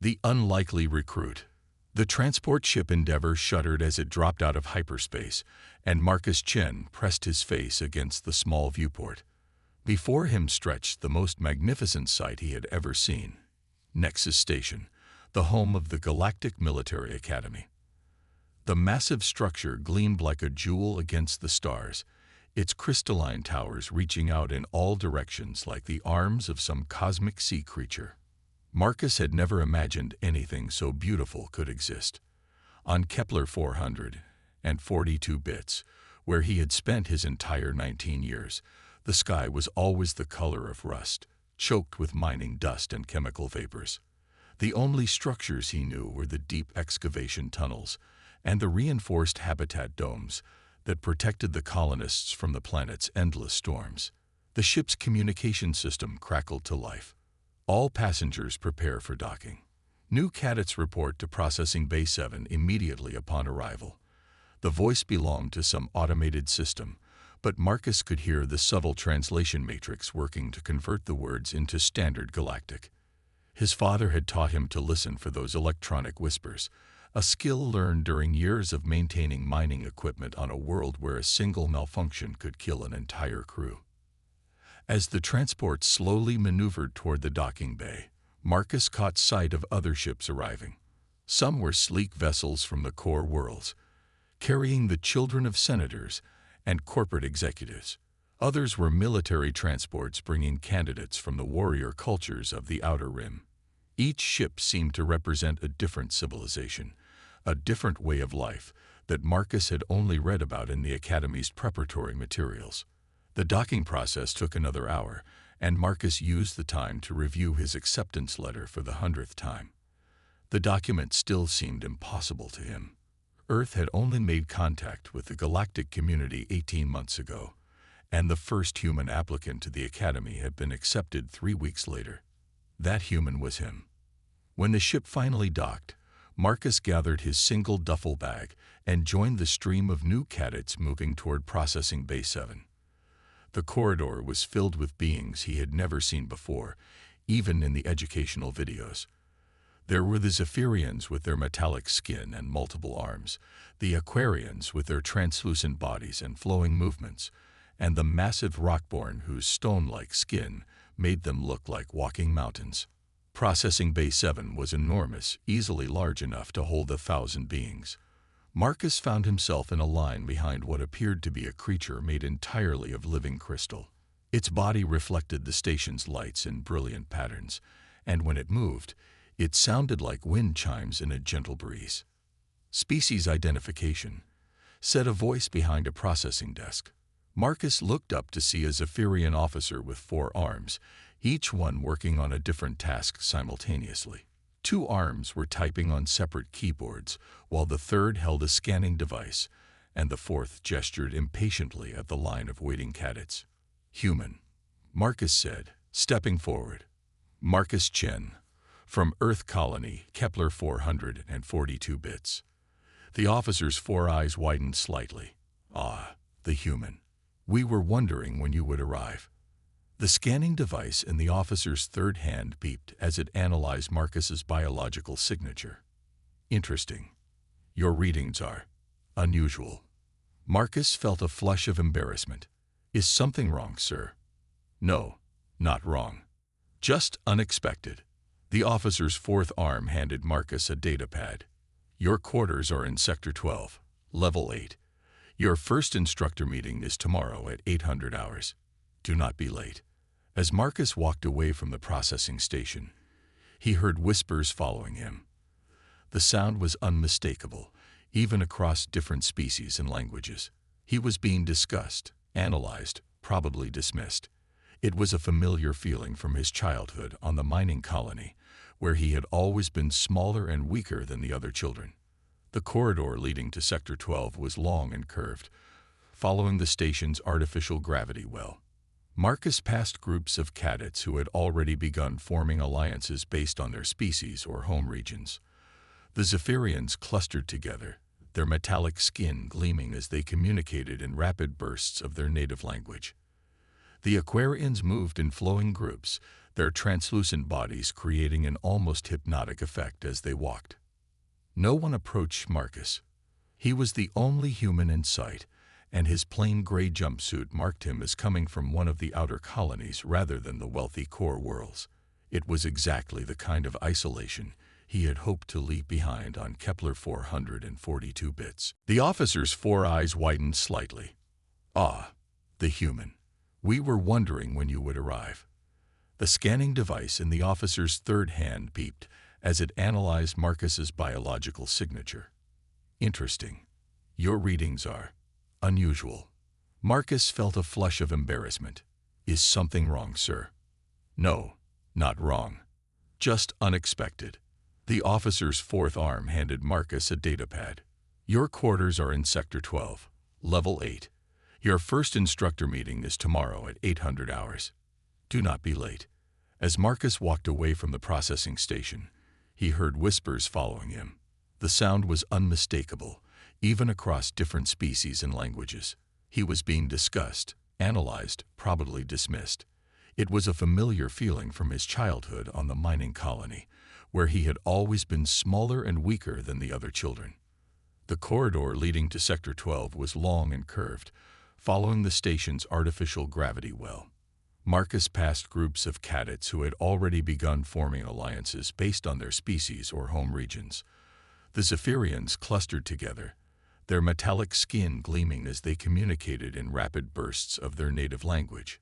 The unlikely recruit. The transport ship Endeavour shuddered as it dropped out of hyperspace, and Marcus Chen pressed his face against the small viewport. Before him stretched the most magnificent sight he had ever seen. Nexus Station, the home of the Galactic Military Academy. The massive structure gleamed like a jewel against the stars, its crystalline towers reaching out in all directions like the arms of some cosmic sea creature. Marcus had never imagined anything so beautiful could exist. On Kepler 442 bits, where he had spent his entire 19 years, the sky was always the color of rust, choked with mining dust and chemical vapors. The only structures he knew were the deep excavation tunnels and the reinforced habitat domes that protected the colonists from the planet's endless storms. The ship's communication system crackled to life. All passengers prepare for docking. New cadets report to Processing Bay 7 immediately upon arrival. The voice belonged to some automated system, but Marcus could hear the subtle translation matrix working to convert the words into standard galactic. His father had taught him to listen for those electronic whispers, a skill learned during years of maintaining mining equipment on a world where a single malfunction could kill an entire crew. As the transport slowly maneuvered toward the docking bay, Marcus caught sight of other ships arriving. Some were sleek vessels from the core worlds, carrying the children of senators and corporate executives. Others were military transports bringing candidates from the warrior cultures of the Outer Rim. Each ship seemed to represent a different civilization, a different way of life that Marcus had only read about in the Academy's preparatory materials. The docking process took another hour, and Marcus used the time to review his acceptance letter for the 100th time. The document still seemed impossible to him. Earth had only made contact with the galactic community 18 months ago, and the first human applicant to the Academy had been accepted 3 weeks later. That human was him. When the ship finally docked, Marcus gathered his single duffel bag and joined the stream of new cadets moving toward Processing Bay 7. The corridor was filled with beings he had never seen before, even in the educational videos. There were the Zephyrians with their metallic skin and multiple arms, the Aquarians with their translucent bodies and flowing movements, and the massive Rockborn whose stone-like skin made them look like walking mountains. Processing Bay 7 was enormous, easily large enough to hold 1,000 beings. Marcus found himself in a line behind what appeared to be a creature made entirely of living crystal. Its body reflected the station's lights in brilliant patterns, and when it moved, it sounded like wind chimes in a gentle breeze. Species identification, said a voice behind a processing desk. Marcus looked up to see a Zephyrian officer with 4 arms, each one working on a different task simultaneously. 2 arms were typing on separate keyboards, while the third held a scanning device, and the 4th gestured impatiently at the line of waiting cadets. "Human," Marcus said, stepping forward. Marcus Chen, from Earth Colony, Kepler 442 bits. The officer's 4 eyes widened slightly. "Ah, the human. We were wondering when you would arrive." The scanning device in the officer's third hand beeped as it analyzed Marcus's biological signature. "Interesting. Your readings are unusual." Marcus felt a flush of embarrassment. "Is something wrong, sir?" "No, not wrong. Just unexpected." The officer's 4th arm handed Marcus a data pad. "Your quarters are in Sector 12, Level 8. Your first instructor meeting is tomorrow at 800 hours. Do not be late." As Marcus walked away from the processing station, he heard whispers following him. The sound was unmistakable, even across different species and languages. He was being discussed, analyzed, probably dismissed. It was a familiar feeling from his childhood on the mining colony, where he had always been smaller and weaker than the other children. The corridor leading to Sector 12 was long and curved, following the station's artificial gravity well. Marcus passed groups of cadets who had already begun forming alliances based on their species or home regions. The Zephyrians clustered together, their metallic skin gleaming as they communicated in rapid bursts of their native language. The Aquarians moved in flowing groups, their translucent bodies creating an almost hypnotic effect as they walked. No one approached Marcus. He was the only human in sight, and his plain gray jumpsuit marked him as coming from one of the outer colonies rather than the wealthy core worlds. It was exactly the kind of isolation he had hoped to leave behind on Kepler 442 bits. The officer's four eyes widened slightly. "Ah, the human. We were wondering when you would arrive." The scanning device in the officer's third hand beeped as it analyzed Marcus's biological signature. "Interesting. Your readings are unusual." Marcus felt a flush of embarrassment. "Is something wrong, sir?" "No, not wrong. Just unexpected." The officer's fourth arm handed Marcus a datapad. "Your quarters are in Sector 12, Level 8. Your first instructor meeting is tomorrow at 800 hours. Do not be late." As Marcus walked away from the processing station, he heard whispers following him. The sound was unmistakable, even across different species and languages. He was being discussed, analyzed, probably dismissed. It was a familiar feeling from his childhood on the mining colony, where he had always been smaller and weaker than the other children. The corridor leading to Sector 12 was long and curved, following the station's artificial gravity well. Marcus passed groups of cadets who had already begun forming alliances based on their species or home regions. The Zephyrians clustered together, their metallic skin gleaming as they communicated in rapid bursts of their native language.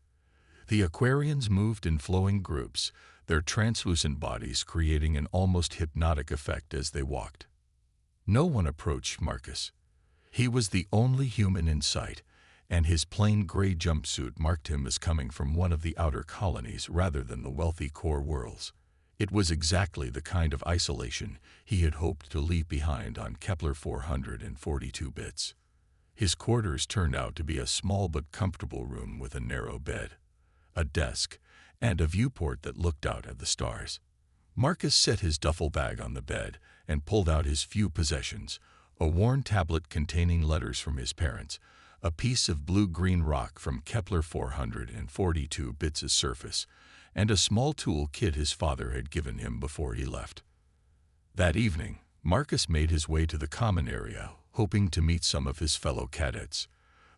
The Aquarians moved in flowing groups, their translucent bodies creating an almost hypnotic effect as they walked. No one approached Marcus. He was the only human in sight, and his plain gray jumpsuit marked him as coming from one of the outer colonies rather than the wealthy core worlds. It was exactly the kind of isolation he had hoped to leave behind on Kepler 442 bits. His quarters turned out to be a small but comfortable room with a narrow bed, a desk, and a viewport that looked out at the stars. Marcus set his duffel bag on the bed and pulled out his few possessions, a worn tablet containing letters from his parents, a piece of blue-green rock from Kepler 442 bits' surface, and a small tool kit his father had given him before he left. That evening, Marcus made his way to the common area, hoping to meet some of his fellow cadets.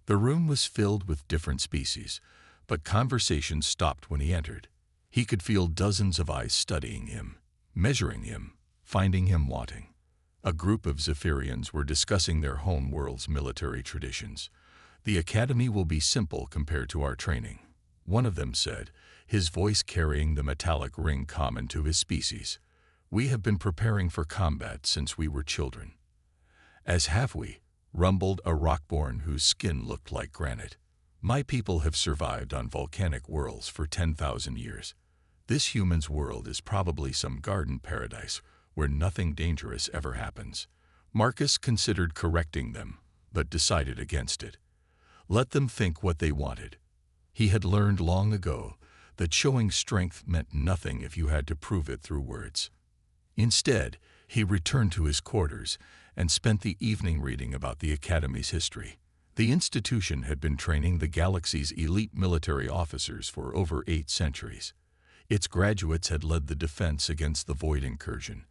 The room was filled with different species, but conversation stopped when he entered. He could feel dozens of eyes studying him, measuring him, finding him wanting. A group of Zephyrians were discussing their home world's military traditions. "The academy will be simple compared to our training," one of them said, his voice carrying the metallic ring common to his species. "We have been preparing for combat since we were children." "As have we," rumbled a rockborn whose skin looked like granite. "My people have survived on volcanic worlds for 10,000 years. This human's world is probably some garden paradise where nothing dangerous ever happens." Marcus considered correcting them, but decided against it. Let them think what they wanted. He had learned long ago that showing strength meant nothing if you had to prove it through words. Instead, he returned to his quarters and spent the evening reading about the Academy's history. The institution had been training the galaxy's elite military officers for over 8 centuries. Its graduates had led the defense against the Void incursion,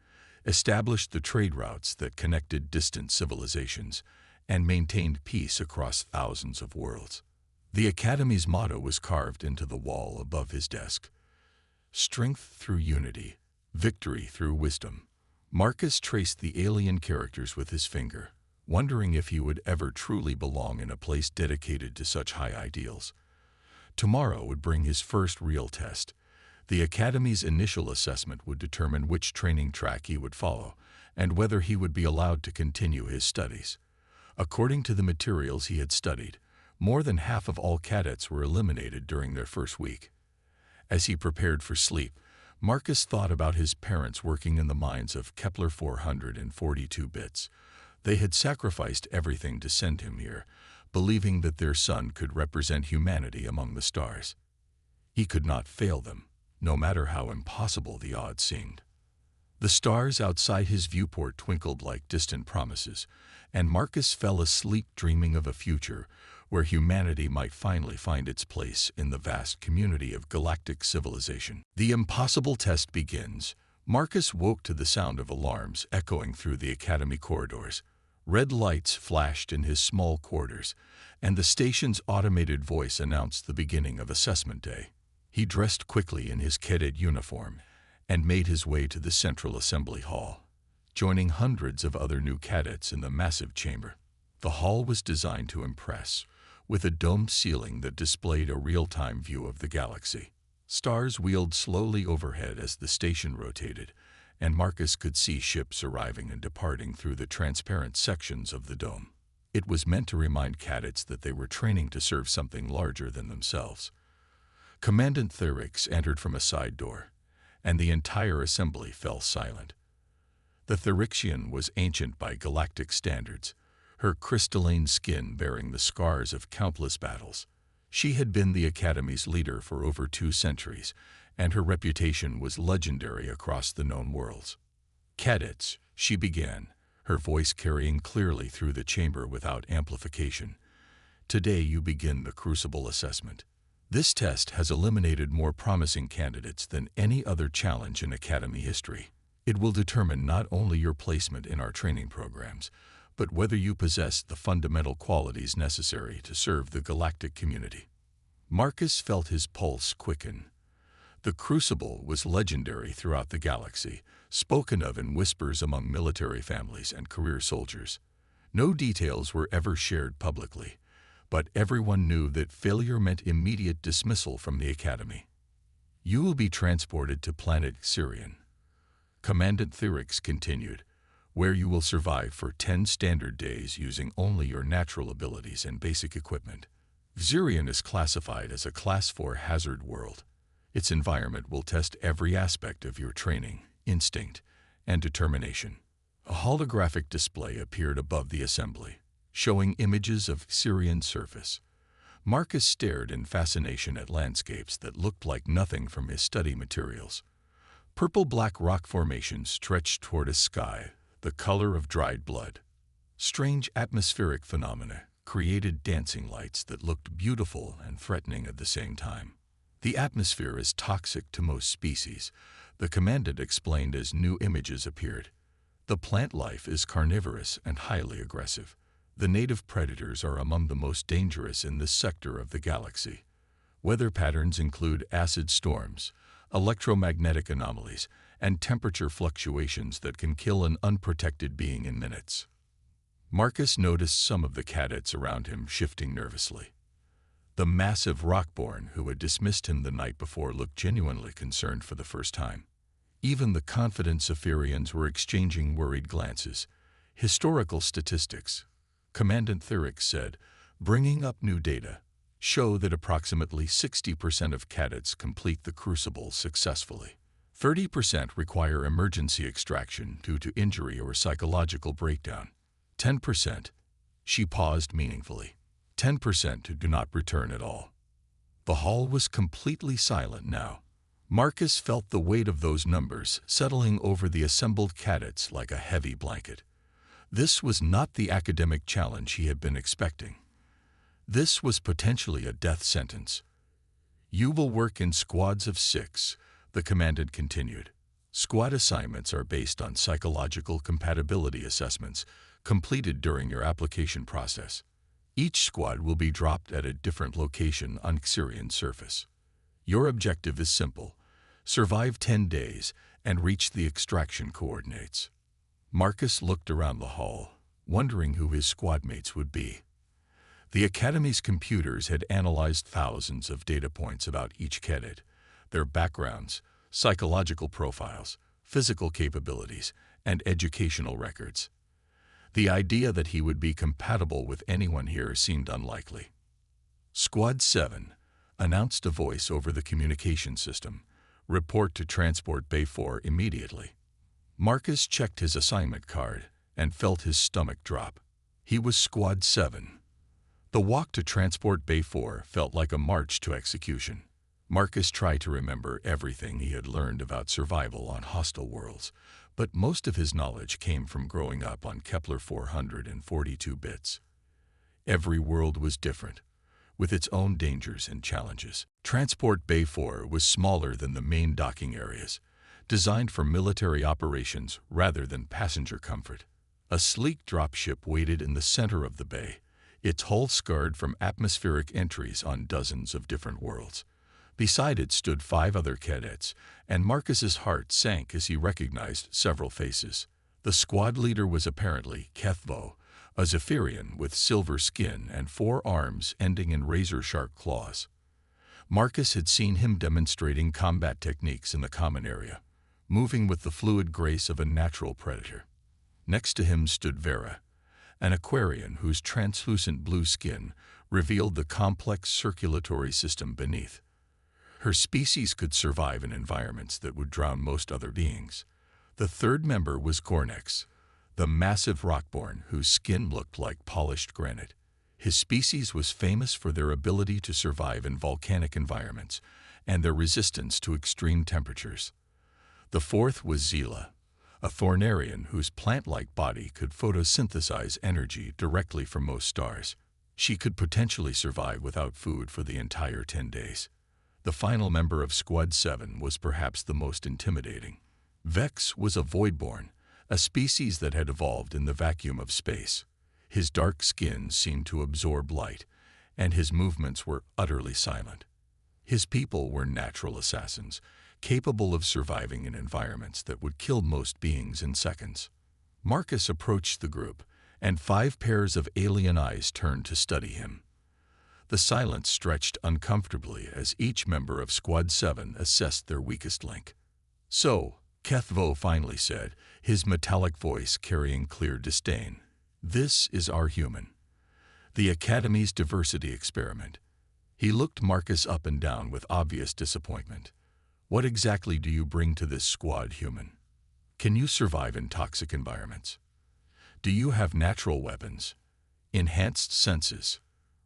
established the trade routes that connected distant civilizations, and maintained peace across thousands of worlds. The Academy's motto was carved into the wall above his desk: "Strength through unity, victory through wisdom." Marcus traced the alien characters with his finger, wondering if he would ever truly belong in a place dedicated to such high ideals. Tomorrow would bring his first real test. The Academy's initial assessment would determine which training track he would follow and whether he would be allowed to continue his studies. According to the materials he had studied, more than half of all cadets were eliminated during their first week. As he prepared for sleep, Marcus thought about his parents working in the mines of Kepler 442 bits. They had sacrificed everything to send him here, believing that their son could represent humanity among the stars. He could not fail them, no matter how impossible the odds seemed. The stars outside his viewport twinkled like distant promises, and Marcus fell asleep dreaming of a future where humanity might finally find its place in the vast community of galactic civilization. The impossible test begins. Marcus woke to the sound of alarms echoing through the academy corridors. Red lights flashed in his small quarters, and the station's automated voice announced the beginning of assessment day. He dressed quickly in his cadet uniform and made his way to the central assembly hall, joining hundreds of other new cadets in the massive chamber. The hall was designed to impress, with a domed ceiling that displayed a real-time view of the galaxy. Stars wheeled slowly overhead as the station rotated, and Marcus could see ships arriving and departing through the transparent sections of the dome. It was meant to remind cadets that they were training to serve something larger than themselves. Commandant Thyrix entered from a side door, and the entire assembly fell silent. The Thyrixian was ancient by galactic standards, her crystalline skin bearing the scars of countless battles. She had been the Academy's leader for over 2 centuries, and her reputation was legendary across the known worlds. "Cadets," she began, her voice carrying clearly through the chamber without amplification. "Today you begin the Crucible assessment. This test has eliminated more promising candidates than any other challenge in Academy history. It will determine not only your placement in our training programs, but whether you possess the fundamental qualities necessary to serve the galactic community." Marcus felt his pulse quicken. The Crucible was legendary throughout the galaxy, spoken of in whispers among military families and career soldiers. No details were ever shared publicly, but everyone knew that failure meant immediate dismissal from the Academy. "You will be transported to planet Syrian," Commandant Thyrix continued, "where you will survive for 10 standard days using only your natural abilities and basic equipment. Xurian is classified as a Class 4 hazard world. Its environment will test every aspect of your training, instinct, and determination." A holographic display appeared above the assembly, showing images of Syrian surface. Marcus stared in fascination at landscapes that looked like nothing from his study materials. Purple-black rock formations stretched toward a sky the color of dried blood. Strange atmospheric phenomena created dancing lights that looked beautiful and threatening at the same time. "The atmosphere is toxic to most species," the commandant explained as new images appeared. "The plant life is carnivorous and highly aggressive. The native predators are among the most dangerous in this sector of the galaxy. Weather patterns include acid storms, electromagnetic anomalies, and temperature fluctuations that can kill an unprotected being in minutes." Marcus noticed some of the cadets around him shifting nervously. The massive Rockborn who had dismissed him the night before looked genuinely concerned for the first time. Even the confident Zephyrians were exchanging worried glances. "Historical statistics," Commandant Thyrix said, bringing up new data, "show that approximately 60% of cadets complete the Crucible successfully. 30% require emergency extraction due to injury or psychological breakdown. 10%, she paused meaningfully, 10% do not return at all." The hall was completely silent now. Marcus felt the weight of those numbers settling over the assembled cadets like a heavy blanket. This was not the academic challenge he had been expecting. This was potentially a death sentence. "You will work in squads of 6, the commandant continued. "Squad assignments are based on psychological compatibility assessments completed during your application process. Each squad will be dropped at a different location on Xurian surface. Your objective is simple: survive 10 days and reach the extraction coordinates." Marcus looked around the hall, wondering who his squad mates would be. The Academy's computers had analyzed thousands of data points about each cadet, their backgrounds, psychological profiles, physical capabilities, and educational records. The idea that he would be compatible with anyone here seemed unlikely. "Squad 7, announced a voice over the communication system. "Report to Transport Bay 4 immediately." Marcus checked his assignment card and felt his stomach drop. He was Squad 7. The walk to Transport Bay 4 felt like a march to execution. Marcus tried to remember everything he had learned about survival on hostile worlds, but most of his knowledge came from growing up on Kepler 442 bits. Every world was different, with its own dangers and challenges. Transport Bay 4 was smaller than the main docking areas, designed for military operations rather than passenger comfort. A sleek dropship waited in the center of the bay, its hull scarred from atmospheric entries on dozens of different worlds. Beside it stood 5 other cadets, and Marcus's heart sank as he recognized several faces. The squad leader was apparently HFY, a Zephyrian with silver skin and 4 arms ending in razor-sharp claws. Marcus had seen him demonstrating combat techniques in the common area, moving with the fluid grace of a natural predator. Next to him stood Vera, an Aquarian whose translucent blue skin revealed the complex circulatory system beneath. Her species could survive in environments that would drown most other beings. The third member was Cornex, the massive rockborn whose skin looked like polished granite. His species was famous for their ability to survive in volcanic environments and their resistance to extreme temperatures. The fourth was Zila, a Thornarian whose plant-like body could photosynthesize energy directly from most stars. She could potentially survive without food for the entire 10 days. The final member of Squad 7 was perhaps the most intimidating. Vex was a Voidborn, a species that had evolved in the vacuum of space. His dark skin seemed to absorb light, and his movements were utterly silent. His people were natural assassins, capable of surviving in environments that would kill most beings in seconds. Marcus approached the group, and 5 pairs of alien eyes turned to study him. The silence stretched uncomfortably as each member of Squad 7 assessed their weakest link. "So," HFY finally said, his metallic voice carrying clear disdain, "this is our human. The Academy's diversity experiment." He looked Marcus up and down with obvious disappointment. "What exactly do you bring to this squad, human? Can you survive in toxic environments? Do you have natural weapons, enhanced senses,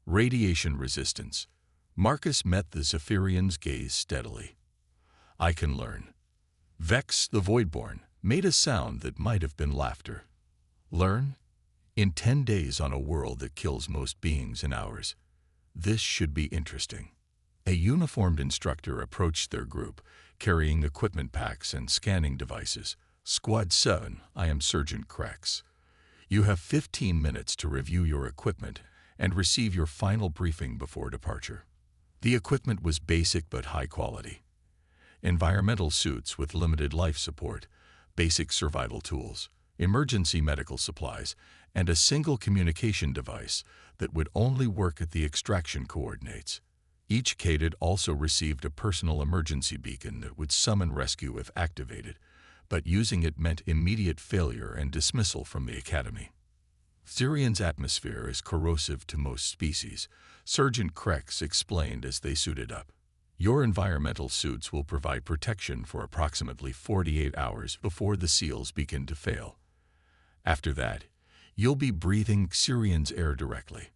radiation resistance?" Marcus met the Zephyrian's gaze steadily. "I can learn." Vex, the Voidborn, made a sound that might have been laughter. "Learn? In 10 days on a world that kills most beings in hours. This should be interesting." A uniformed instructor approached their group, carrying equipment packs and scanning devices. "Squad 7, I am Sergeant Krex. You have 15 minutes to review your equipment and receive your final briefing before departure." The equipment was basic but high quality. Environmental suits with limited life support, basic survival tools, emergency medical supplies, and a single communication device that would only work at the extraction coordinates. Each cadet also received a personal emergency beacon that would summon rescue if activated, but using it meant immediate failure and dismissal from the Academy. "Xyrion's atmosphere is corrosive to most species," Sergeant Krex explained as they suited up. "Your environmental suits will provide protection for approximately 48 hours before the seals begin to fail. After that, you'll be breathing Xyrion's air directly.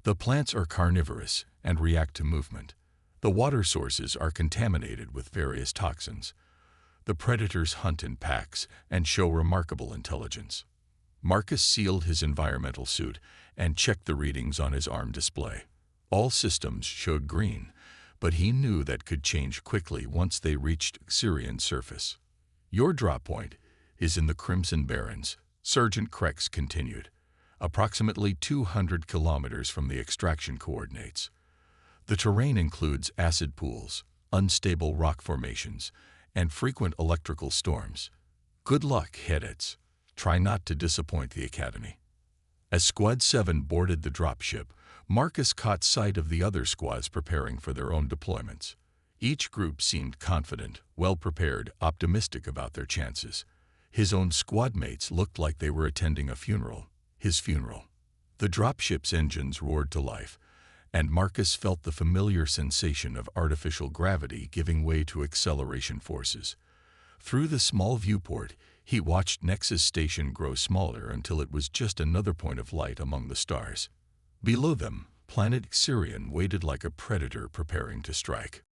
The plants are carnivorous and react to movement. The water sources are contaminated with various toxins. The predators hunt in packs and show remarkable intelligence." Marcus sealed his environmental suit and checked the readings on his arm display. All systems showed green, but he knew that could change quickly once they reached Xyrion's surface. "Your drop point is in the Crimson Barrens," Sergeant Krex continued, "approximately 200 kilometers from the extraction coordinates. The terrain includes acid pools, unstable rock formations, and frequent electrical storms. Good luck, cadets. Try not to disappoint the Academy." As Squad 7 boarded the dropship, Marcus caught sight of the other squads preparing for their own deployments. Each group seemed confident, well-prepared, optimistic about their chances. His own squad mates looked like they were attending a funeral, his funeral. The dropship's engines roared to life, and Marcus felt the familiar sensation of artificial gravity giving way to acceleration forces. Through the small viewport, he watched Nexus Station grow smaller until it was just another point of light among the stars. Below them, planet Xyrion waited like a predator preparing to strike.